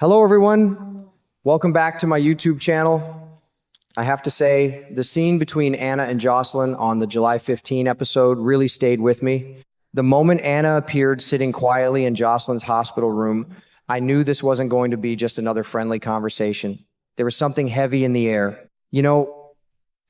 Hello, everyone. Welcome back to my YouTube channel. I have to say, the scene between Anna and Josslyn on the July 15 episode really stayed with me. The moment Anna appeared sitting quietly in Josslyn's hospital room, I knew this wasn't going to be just another friendly conversation. There was something heavy in the air.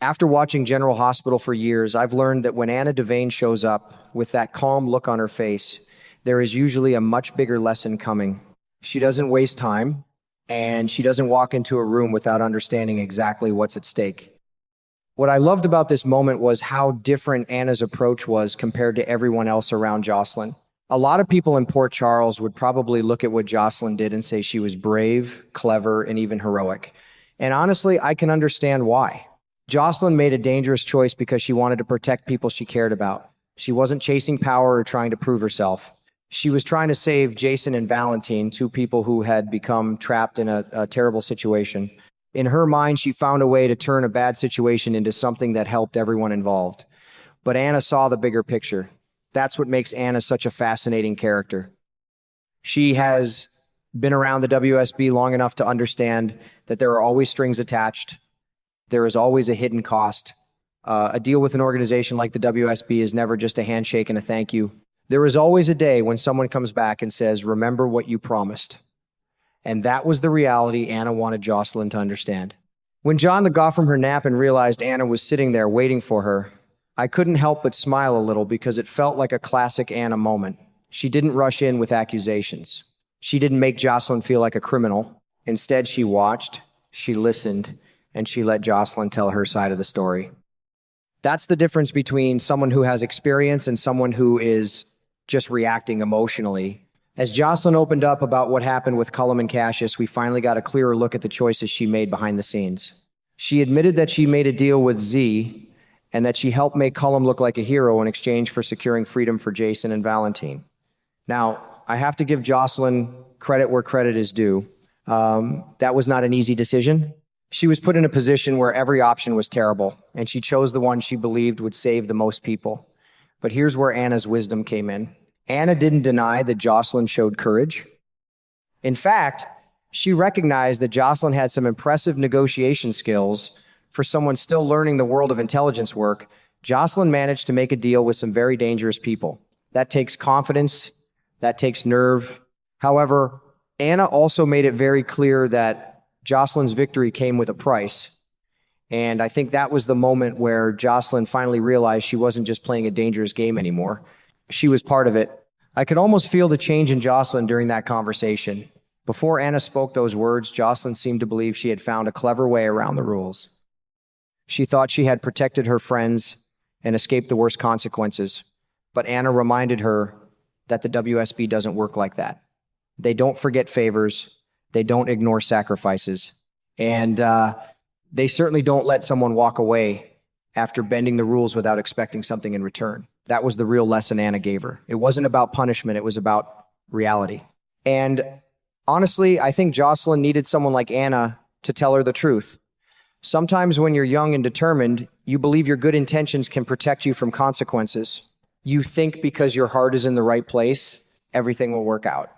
After watching General Hospital for years, I've learned that when Anna Devane shows up with that calm look on her face, there is usually a much bigger lesson coming. She doesn't waste time, and she doesn't walk into a room without understanding exactly what's at stake. What I loved about this moment was how different Anna's approach was compared to everyone else around Josslyn. A lot of people in Port Charles would probably look at what Josslyn did and say she was brave, clever, and even heroic. And honestly, I can understand why. Josslyn made a dangerous choice because she wanted to protect people she cared about. She wasn't chasing power or trying to prove herself. She was trying to save Jason and Valentine, two people who had become trapped in a terrible situation. In her mind, she found a way to turn a bad situation into something that helped everyone involved. But Anna saw the bigger picture. That's what makes Anna such a fascinating character. She has been around the WSB long enough to understand that there are always strings attached. There is always a hidden cost. A deal with an organization like the WSB is never just a handshake and a thank you. There is always a day when someone comes back and says, "Remember what you promised." And that was the reality Anna wanted Josslyn to understand. When John got from her nap and realized Anna was sitting there waiting for her, I couldn't help but smile a little because it felt like a classic Anna moment. She didn't rush in with accusations. She didn't make Josslyn feel like a criminal. Instead, she watched, she listened, and she let Josslyn tell her side of the story. That's the difference between someone who has experience and someone who is just reacting emotionally. As Josslyn opened up about what happened with Cullum and Cassius, we finally got a clearer look at the choices she made behind the scenes. She admitted that she made a deal with Z and that she helped make Cullum look like a hero in exchange for securing freedom for Jason and Valentine. Now, I have to give Josslyn credit where credit is due. That was not an easy decision. She was put in a position where every option was terrible, and she chose the one she believed would save the most people. But here's where Anna's wisdom came in. Anna didn't deny that Josslyn showed courage. In fact, she recognized that Josslyn had some impressive negotiation skills. For someone still learning the world of intelligence work, Josslyn managed to make a deal with some very dangerous people. That takes confidence, that takes nerve. However, Anna also made it very clear that Josslyn's victory came with a price. And I think that was the moment where Josslyn finally realized she wasn't just playing a dangerous game anymore. She was part of it. I could almost feel the change in Josslyn during that conversation. Before Anna spoke those words, Josslyn seemed to believe she had found a clever way around the rules. She thought she had protected her friends and escaped the worst consequences. But Anna reminded her that the WSB doesn't work like that. They don't forget favors. They don't ignore sacrifices. And they certainly don't let someone walk away after bending the rules without expecting something in return. That was the real lesson Anna gave her. It wasn't about punishment. It was about reality. And honestly, I think Josslyn needed someone like Anna to tell her the truth. Sometimes when you're young and determined, you believe your good intentions can protect you from consequences. You think because your heart is in the right place, everything will work out.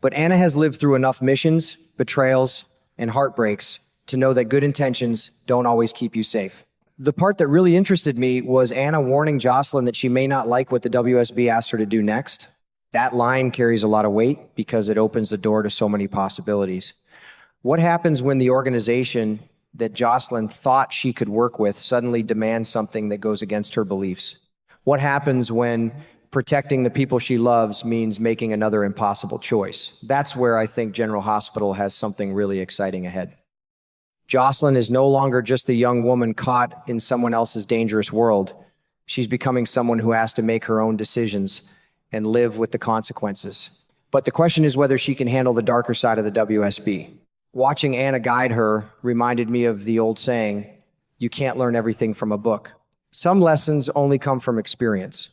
But Anna has lived through enough missions, betrayals, and heartbreaks to know that good intentions don't always keep you safe. The part that really interested me was Anna warning Josslyn that she may not like what the WSB asked her to do next. That line carries a lot of weight because it opens the door to so many possibilities. What happens when the organization that Josslyn thought she could work with suddenly demands something that goes against her beliefs? What happens when protecting the people she loves means making another impossible choice? That's where I think General Hospital has something really exciting ahead. Josslyn is no longer just the young woman caught in someone else's dangerous world. She's becoming someone who has to make her own decisions and live with the consequences. But the question is whether she can handle the darker side of the WSB. Watching Anna guide her reminded me of the old saying, "You can't learn everything from a book." Some lessons only come from experience.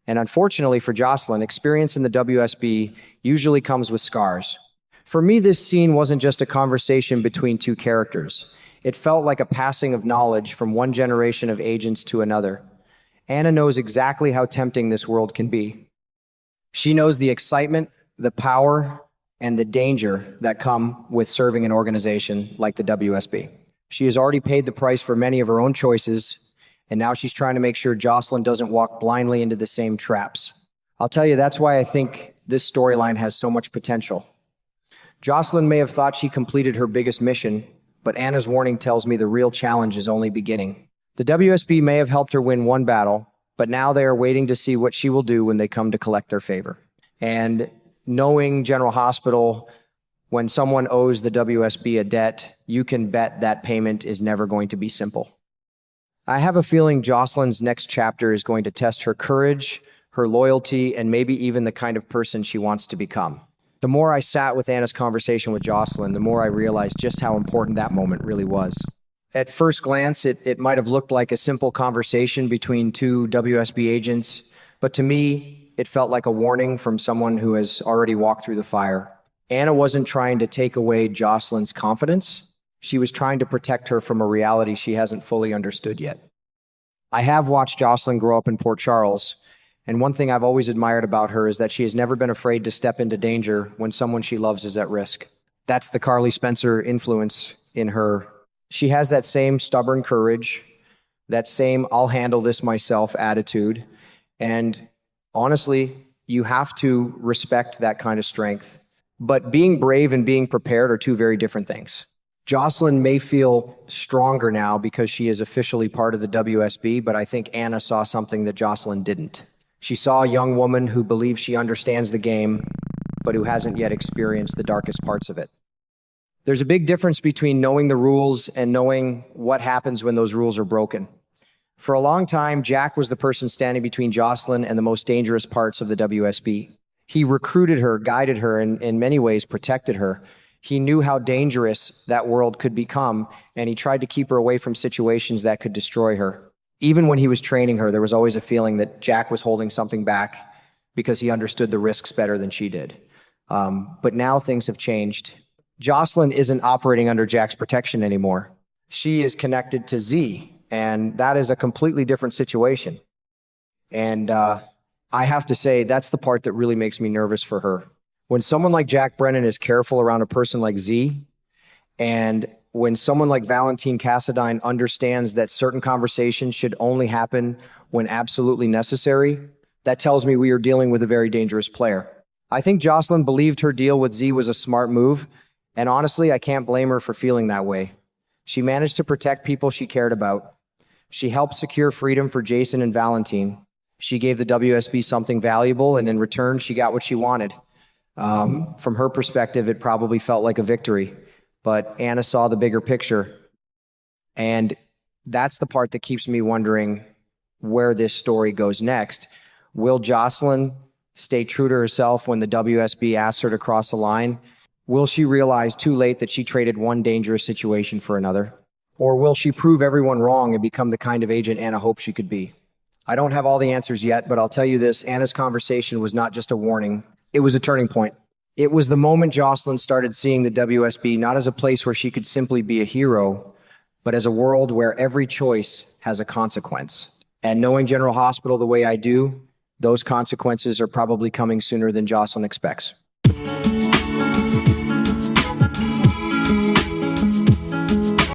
And unfortunately for Josslyn, experience in the WSB usually comes with scars. For me, this scene wasn't just a conversation between two characters. It felt like a passing of knowledge from one generation of agents to another. Anna knows exactly how tempting this world can be. She knows the excitement, the power, and the danger that come with serving an organization like the WSB. She has already paid the price for many of her own choices, and now she's trying to make sure Josslyn doesn't walk blindly into the same traps. I'll tell you, that's why I think this storyline has so much potential. Josslyn may have thought she completed her biggest mission, but Anna's warning tells me the real challenge is only beginning. The WSB may have helped her win one battle, but now they are waiting to see what she will do when they come to collect their favor. And knowing General Hospital, when someone owes the WSB a debt, you can bet that payment is never going to be simple. I have a feeling Josslyn's next chapter is going to test her courage, her loyalty, and maybe even the kind of person she wants to become. The more I sat with Anna's conversation with Josslyn, the more I realized just how important that moment really was. At first glance, it might have looked like a simple conversation between two WSB agents, but to me, it felt like a warning from someone who has already walked through the fire. Anna wasn't trying to take away Josslyn's confidence. She was trying to protect her from a reality she hasn't fully understood yet. I have watched Josslyn grow up in Port Charles, and one thing I've always admired about her is that she has never been afraid to step into danger when someone she loves is at risk. That's the Carly Spencer influence in her. She has that same stubborn courage, that same I'll handle this myself attitude, and honestly, you have to respect that kind of strength. But being brave and being prepared are two very different things. Josslyn may feel stronger now because she is officially part of the WSB, but I think Anna saw something that Josslyn didn't. She saw a young woman who believes she understands the game, but who hasn't yet experienced the darkest parts of it. There's a big difference between knowing the rules and knowing what happens when those rules are broken. For a long time, Jack was the person standing between Josslyn and the most dangerous parts of the WSB. He recruited her, guided her, and in many ways protected her. He knew how dangerous that world could become, and he tried to keep her away from situations that could destroy her. Even when he was training her, there was always a feeling that Jack was holding something back because he understood the risks better than she did. But now things have changed. Josslyn isn't operating under Jack's protection anymore. She is connected to Z, and that is a completely different situation. And I have to say, that's the part that really makes me nervous for her. When someone like Jack Brennan is careful around a person like Z, and when someone like Valentine Cassadine understands that certain conversations should only happen when absolutely necessary, that tells me we are dealing with a very dangerous player. I think Josslyn believed her deal with Z was a smart move, and honestly, I can't blame her for feeling that way. She managed to protect people she cared about. She helped secure freedom for Jason and Valentine. She gave the WSB something valuable, and in return, she got what she wanted. From her perspective, it probably felt like a victory, but Anna saw the bigger picture. And that's the part that keeps me wondering where this story goes next. Will Josslyn stay true to herself when the WSB asks her to cross the line? Will she realize too late that she traded one dangerous situation for another? Or will she prove everyone wrong and become the kind of agent Anna hoped she could be? I don't have all the answers yet, but I'll tell you this, Anna's conversation was not just a warning, it was a turning point. It was the moment Josslyn started seeing the WSB not as a place where she could simply be a hero, but as a world where every choice has a consequence. And knowing General Hospital the way I do, those consequences are probably coming sooner than Josslyn expects.